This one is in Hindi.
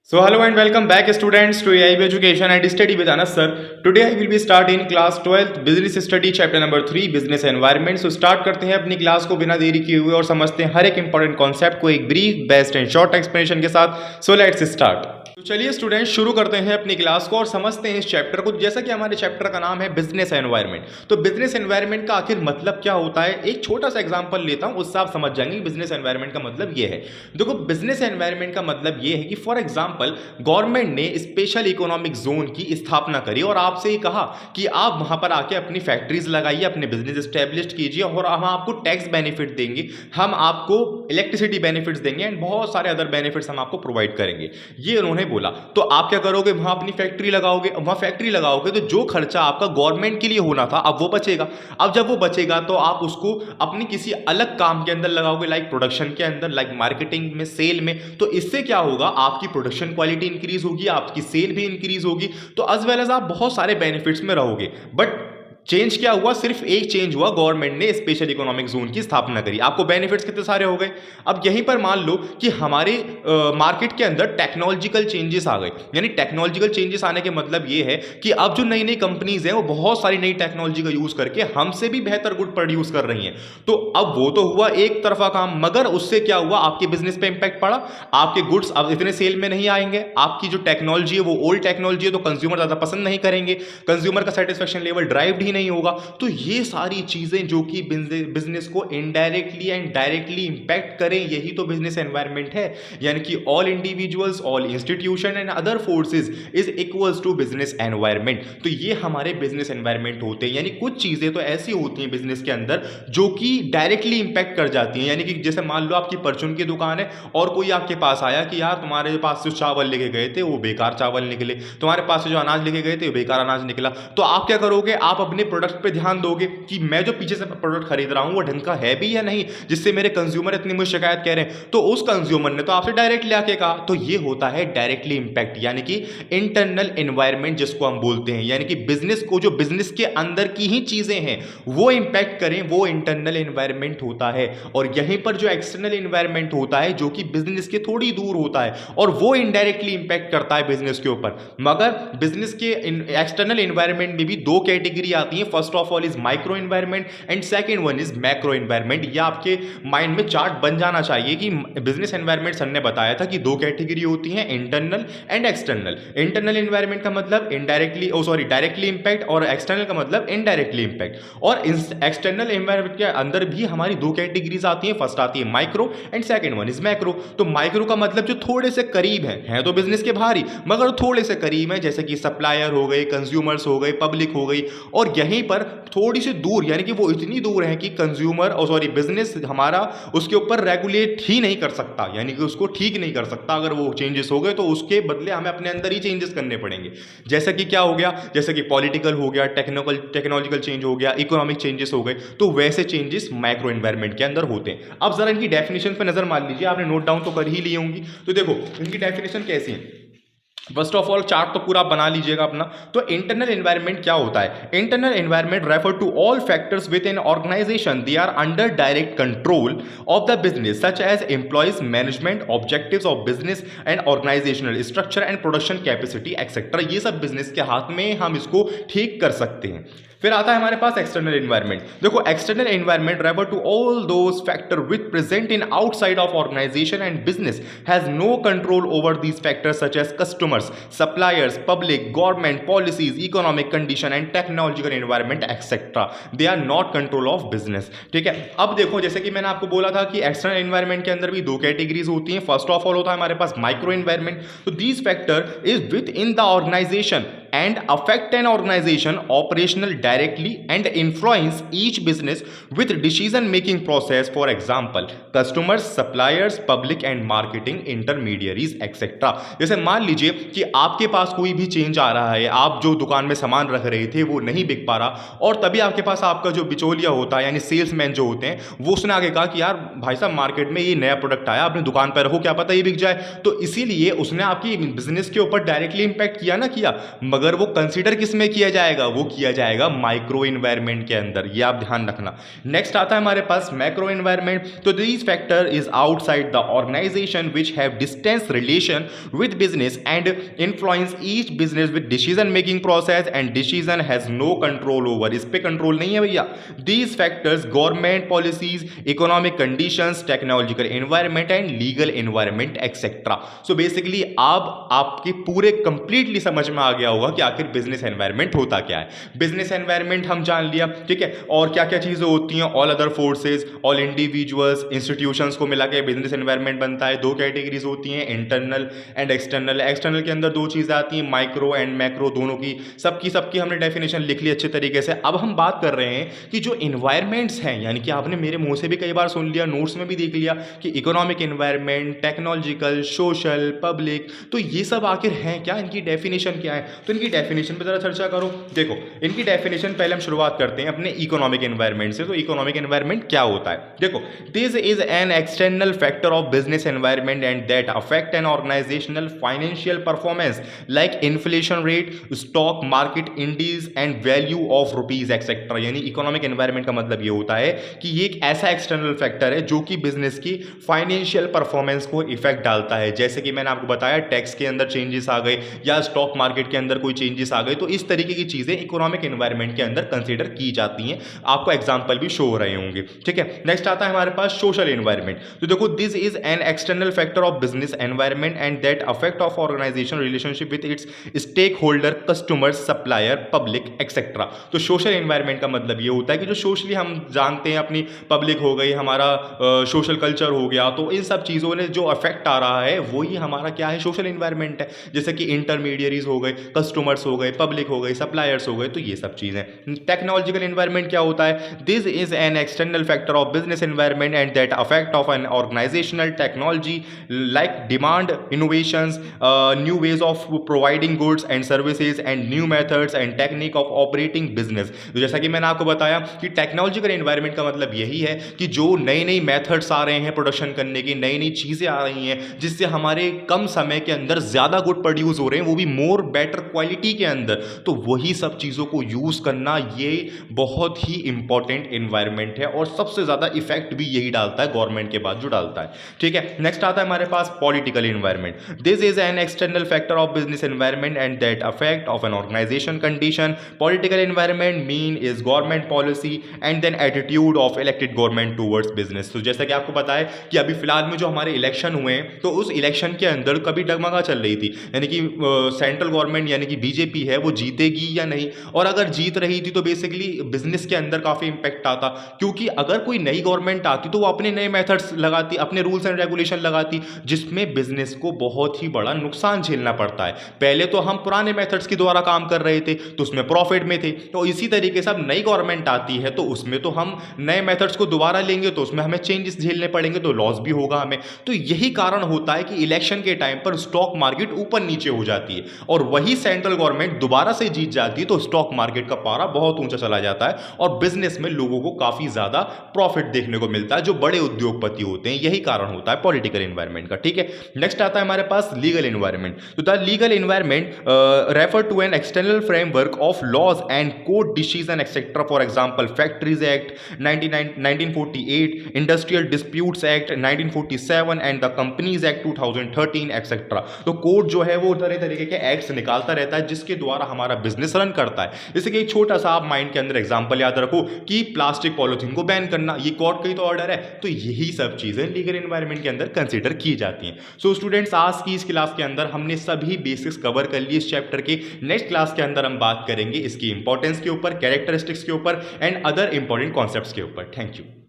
So hello and welcome back students to AIB Education and Study with Anas sir. Today I will be starting class 12th business study chapter number 3 business environment. So start करते हैं अपनी क्लास को बिना देरी किए हुए और समझते हैं हर एक इंपॉर्टेंट कॉन्सेप्ट को एक brief best and short explanation के साथ. So let's start. तो चलिए स्टूडेंट्स शुरू करते हैं अपनी क्लास को और समझते हैं इस चैप्टर को. जैसा कि हमारे चैप्टर का नाम है बिजनेस एनवायरनमेंट, तो बिजनेस एनवायरनमेंट का आखिर मतलब क्या होता है एक छोटा सा एग्जांपल लेता हूं, उससे आप समझ जाएंगे बिजनेस एनवायरनमेंट का मतलब ये है. देखो बिजनेस एनवायरनमेंट का मतलब ये है कि फॉर एग्जांपल गवर्नमेंट ने स्पेशल इकोनॉमिक जोन की स्थापना करी और आपसे ही कहा कि आप वहां पर आके अपनी फैक्ट्रीज लगाइए, अपने बिजनेस स्टैब्लिश कीजिए और हम आपको टैक्स बेनिफिट देंगे, हम आपको इलेक्ट्रिसिटी बेनिफिट्स देंगे एंड बहुत सारे अदर बेनिफिट्स हम आपको प्रोवाइड करेंगे. ये उन्होंने बोला. तो आप क्या करोगे, वहां अपनी फैक्ट्री लगाओगे, वहां फैक्ट्री लगाओगे तो जो खर्चा आपका गवर्नमेंट के लिए होना था अब वो बचेगा. अब जब वो बचेगा तो आप उसको अपनी किसी अलग काम के अंदर लगाओगे, लाइक प्रोडक्शन के अंदर, लाइक मार्केटिंग में, सेल में. तो इससे क्या होगा, आपकी प्रोडक्शन क्वालिटी इंक्रीज होगी, आपकी सेल भी इंक्रीज होगी, तो एज वेल एज आप बहुत सारे बेनिफिट्स में रहोगे. बट चेंज क्या हुआ, सिर्फ एक चेंज हुआ, गवर्नमेंट ने स्पेशल इकोनॉमिक जोन की स्थापना करी. आपको बेनिफिट्स कितने सारे हो गए. अब यहीं पर मान लो कि हमारे मार्केट के अंदर टेक्नोलॉजिकल चेंजेस आ गए. यानी टेक्नोलॉजिकल चेंजेस आने के मतलब ये है कि अब जो नई नई कंपनीज हैं वो बहुत सारी नई टेक्नोलॉजी का यूज करके हमसे भी बेहतर गुड प्रोड्यूस कर रही हैं. तो अब वो तो हुआ एक तरफा काम, मगर उससे क्या हुआ, आपके बिजनेस पे इंपैक्ट पड़ा. आपके गुड्स अब इतने सेल में नहीं आएंगे, आपकी जो टेक्नोलॉजी है वो ओल्ड टेक्नोलॉजी है, तो कंज्यूमर ज्यादा पसंद नहीं करेंगे, कंज्यूमर का सेटिस्फेक्शन लेवल ड्राइव ही नहीं होगा. तो ये सारी चीजें जो कि बिजनेस को इनडायरेक्टली एंड डायरेक्टली इंपैक्ट करें, यही तो बिजनेस एनवायरनमेंट है. यानी कि all individuals, all institution and other forces is equals to business environment. तो ये हमारे बिजनेस एनवायरनमेंट होते हैं. यानी कुछ चीजें तो ऐसी होती हैं बिजनेस के अंदर जो कि डायरेक्टली इंपैक्ट कर जाती हैं. यानी कि जैसे मान लो आपकी परचून की दुकान है और कोई आपके पास आया कि यार तुम्हारे पास जो चावल लेके गए थे वो बेकार चावल निकले, तुम्हारे पास से जो अनाज लेके गए थे वो बेकार अनाज निकला. तो आप क्या करोगे, आप अपने प्रोडक्ट पे ध्यान दोगे कि मैं जो पीछे से प्रोडक्ट खरीद रहा हूं वो ढंग का है भी या नहीं, जिससे मेरे कंज्यूमर इतनी मुझे शिकायत कह रहे हैं. तो उस कंज्यूमर ने तो आपसे डायरेक्टली आके कहा. तो ये होता है डायरेक्टली इंपैक्ट, यानी कि इंटरनल एनवायरनमेंट जिसको हम बोलते हैं. यानी कि बिजनेस को, जो बिजनेस के अंदर की ही चीजें हैं वो इंपैक्ट करें, वो इंटरनल एनवायरनमेंट होता है. और यहीं पर जो एक्सटर्नल एनवायरनमेंट होता है जो कि बिजनेस के थोड़ी दूर होता है और वो इनडायरेक्टली इंपैक्ट करता है बिजनेस के ऊपर. मगर बिजनेस के एक्सटर्नल एनवायरनमेंट में भी दो कैटेगरी आती है. First of all is micro environment and second one is macro environment. या आपके माइंड में चार्ट बन जाना चाहिए कि बिजनेस एनवायरनमेंट सर ने बताया था कि दो कैटेगरी होती हैं, internal and external. Internal environment का मतलब इनडायरेक्टली डायरेक्टली इंपैक्ट, और एक्सटर्नल का मतलब इनडायरेक्टली इंपैक्ट. और एक्सटर्नल एनवायरनमेंट के अंदर भी हमारी दो कैटेगरीज आती हैं. फर्स्ट आती है micro and second one is macro. तो माइक्रो का मतलब जो थोड़े से करीब है तो बिजनेस के बाहर ही, मगर थोड़े से करीब है, जैसे कि सप्लायर हो गए, कंज्यूमर्स हो गए, पब्लिक हो गई. और यहीं पर थोड़ी सी दूर, यानी कि वो इतनी दूर है कि कंज्यूमर बिजनेस हमारा उसके ऊपर रेगुलेट ही नहीं कर सकता, यानी कि उसको ठीक नहीं कर सकता. अगर वो चेंजेस हो गए तो उसके बदले हमें अपने अंदर ही चेंजेस करने पड़ेंगे. जैसा कि क्या हो गया, जैसे कि पॉलिटिकल हो गया, टेक्नोलॉजिकल चेंज हो गया, इकोनॉमिक चेंजेस हो गए. तो वैसे चेंजेस माइक्रो एनवायरनमेंट के अंदर होते हैं. अब जरा इनकी डेफिनेशन पे नजर मार लीजिए, आपने नोट डाउन तो कर ही ली होंगी. तो देखो इनकी डेफिनेशन कैसी है. फर्स्ट ऑफ ऑल चार्ट तो पूरा बना लीजिएगा अपना. तो इंटरनल एनवायरनमेंट क्या होता है. Internal environment refer to all factors with an organisation they are under direct control of the business such as employees, management, objectives of business and organisational structure and production capacity etcetera. ये सब बिजनेस के हाथ में, हम इसको ठीक कर सकते हैं. फिर आता है हमारे पास एक्सटर्नल एनवायरनमेंट. देखो external environment refer to all those factor which present in outside of organisation and business has no control over these factors such as customers, suppliers, public, government, policies, economic condition and technological environment etcetera. They are not control of business. ठीक है. अब देखो जैसे कि मैंने आपको बोला था कि एक्सटर्नल एनवायरनमेंट के अंदर भी दो कैटेगरीज होती हैं. फर्स्ट ऑफ ऑल होता है हमारे पास माइक्रो एनवायरनमेंट. तो these factor is within the organisation and affect an organization operational directly and influence each business with decision making process. For example customers, suppliers, public and marketing intermediaries etc. जैसे मान लीजिए कि आपके पास कोई भी चेंज आ रहा है, आप जो दुकान में सामान रख रहे थे वो नहीं बिक पा रहा, और तभी आपके पास आपका जो बिचौलिया होता है यानी सेल्समैन जो होते हैं वो उसने आगे कहा कि यार भाई साहब मार्केट में ये नया प्रोडक्ट आया, अपनी दुकान पर रखो, क्या पता ये बिक जाए. तो इसीलिए उसने आपकी बिजनेस के ऊपर डायरेक्टली इंपैक्ट किया ना किया, मगर वो कंसीडर किस में किया जाएगा, वो किया जाएगा माइक्रो इन्वायरमेंट के अंदर, ये आप ध्यान रखना। नेक्स्ट आता है हमारे पास मैक्रो इन्वायरमेंट। तो these factor is outside the organisation which have distance relation with business and influence each business with decision making process and decision has no control over, इस पे कंट्रोल नहीं है भैया। These factors government policies, economic conditions, technological environment and legal environment etcetera. So basically अब आपके पूरे कंप्लीटली समझ में आ गया होगा कि आखिर बिजनेस एनवायरमेंट होता क्या है। बिजनेस एनवायरमेंट हम जान लिया, ठीक है, और क्या क्या चीजें होती हैं, all other forces, all individuals, institutions को मिला के बिजनेस एनवायरमेंट बनता है। दो कैटेगरीज होती हैं, इंटरनल एंड एक्सटर्नल। एक्सटर्नल के अंदर दो चीजें आती हैं, माइक्रो एंड मैक्रो, दोनों की सबकी हमने डेफिनेशन लिख ली अच्छे तरीके से। अब हम बात कर रहे हैं कि जो इन्वायरमेंट्स हैं, यानी कि आपने मेरे मुंह से भी कई बार सुन लिया, नोट्स में भी देख लिया कि economic environment, technological, social, public, तो ये सब आखिर हैं क्या, इनकी डेफिनेशन क्या है। तो इनकी डेफिनेशन पर जरा चर्चा करो। देखो इनकी डेफिनेशन पहले हम शुरुआत करते हैं अपने इकोनॉमिक एनवायरनमेंट से। तो इकोनॉमिक एनवायरनमेंट क्या होता है, देखो, this is an external factor of business environment and that affect an organisational financial performance like inflation rate, stock market indices and value of rupees etcetera. यानी इकोनॉमिक एनवायरनमेंट का मतलब ये होता है कि ये एक ऐसा एक्सटर्नल फैक्टर है जो कि बिजनेस की फाइनेंशियल परफॉर्मेंस को इफेक्ट डालता है। जैसे कि मैंने आपको बताया टैक्स के अंदर चेंजेस आ गए या स्टॉक मार्केट के अंदर कोई चेंजेस आ गए, तो इस तरीके की चीजें इकोनॉमिक एनवायरनमेंट के अंदर कंसीडर की जाती हैं। आपको एग्जांपल भी शो हो रहे होंगे, ठीक है। नेक्स्ट आता है हमारे पास सोशल एनवायरनमेंट। तो देखो this is an external factor of business environment and that affect of organisation relationship with its stakeholder, customers, supplier, public etcetera. तो सोशल एनवायरनमेंट का मतलब ये होता है कि जो सोशली हम जानते हैं, अपनी पब्लिक हो गई, हमारा सोशल कल्चर हो गया, तो इन सब चीज़ों ने जो अफेक्ट आ रहा है वही हमारा क्या है, सोशल एनवायरनमेंट है। जैसे कि इंटरमीडियरीज हो गए, कस्टमर्स हो गए, पब्लिक हो गई, सप्लायर्स हो गए, तो ये सब चीज़ें। टेक्नोलॉजिकल एनवायरनमेंट क्या होता है, this is an external factor of business environment and that affect of an organisational technology like demand, innovations, new ways of providing goods and services and new methods and technique of operating business. तो जैसा कि मैंने आपको बताया कि टेक्नोलॉजिकल एनवायरनमेंट का मतलब यही है कि जो नई नई मेथड्स आ रहे हैं प्रोडक्शन करने की, नई नई चीज़ें आ रही हैं जिससे हमारे कम समय के अंदर ज़्यादा गुड प्रोड्यूस हो रहे हैं, वो भी मोर बेटर क्वालिटी के अंदर, तो वही सब चीज़ों को यूज़ करना ये बहुत ही इंपॉर्टेंट एनवायरनमेंट है और सबसे ज़्यादा इफेक्ट भी यही डालता है गवर्नमेंट के बाद जो डालता है, ठीक है। नेक्स्ट आता है हमारे पास political environment. This is an external factor of business environment and that affect of an organisation condition. Political environment mean is government policy and then attitude of elected government towards business. तो जैसा कि आपको पता है कि अभी फिलहाल में जो हमारे इलेक्शन हुए हैं, तो उस इलेक्शन के अंदर कभी डगमगा चल रही थी, यानी कि सेंट्रल गवर्नमेंट यानी कि बीजेपी है वो जीतेगी या नहीं, और अगर जीत रही थी तो बेसिकली बिजनेस के अंदर काफ़ी इंपैक्ट आता, क्योंकि अगर कोई नई गवर्नमेंट आती तो वो अपने नए मेथड्स लगाती, अपने रूल्स एंड रेगुलेशन लगाती, जिसमें बिजनेस को बहुत ही बड़ा नुकसान झेलना पड़ता है। पहले तो हम पुराने मेथड्स के द्वारा काम कर रहे थे तो उसमें प्रॉफिट में थे, तो इसी तरीके से अब नई गवर्नमेंट आती है तो उसमें तो हम नए मेथड्स को दोबारा लेंगे तो उसमें हमें चेंजेस झेलने पड़ेंगे, तो लॉस भी होगा हमें। तो यही कारण होता है कि इलेक्शन के टाइम पर स्टॉक मार्केट ऊपर नीचे हो जाती है, और वही सेंट्रल गवर्नमेंट दोबारा से जीत जाती है तो स्टॉक मार्केट का पारा बहुत ऊंचा चला जाता है और बिजनेस में लोगों को काफी ज्यादा प्रॉफिट देखने को मिलता है, जो बड़े उद्योगपति होते हैं। यही कारण होता है पॉलिटिकल एनवायरनमेंट का, ठीक है। नेक्स्ट आता है हमारे पास लीगल एनवायरनमेंट। तो the legal environment refer to an external framework of laws and court decision etcetera. For example factories act 1948, industrial disputes act 1947 and the companies act 2013 etcetera. तो कोर्ट जो है वो तरह तरीके के एक्ट्स निकालता रहता है जिसके द्वारा हमारा बिजनेस रन करता है। जैसे कि एक छोटा सा आप माइंड के अंदर एग्जांपल याद रखो कि प्लास्टिक पॉलिथीन को बैन करना, ये कोर्ट का ही तो ऑर्डर है, तो यही सब चीजें लीगल एनवायरनमेंट के अंदर कंसीडर की जाती हैं। सो स्टूडेंट्स, आज की इस क्लास के अंदर हमने सभी बेसिक्स कवर कर लिए इस चैप्टर के। नेक्स्ट क्लास के अंदर हम बात करेंगे इसकी इंपॉर्टेंस के ऊपर, कैरेक्टरिस्टिक्स के ऊपर एंड अदर इंपॉर्टेंट कॉन्सेप्ट्स के ऊपर। Thank you.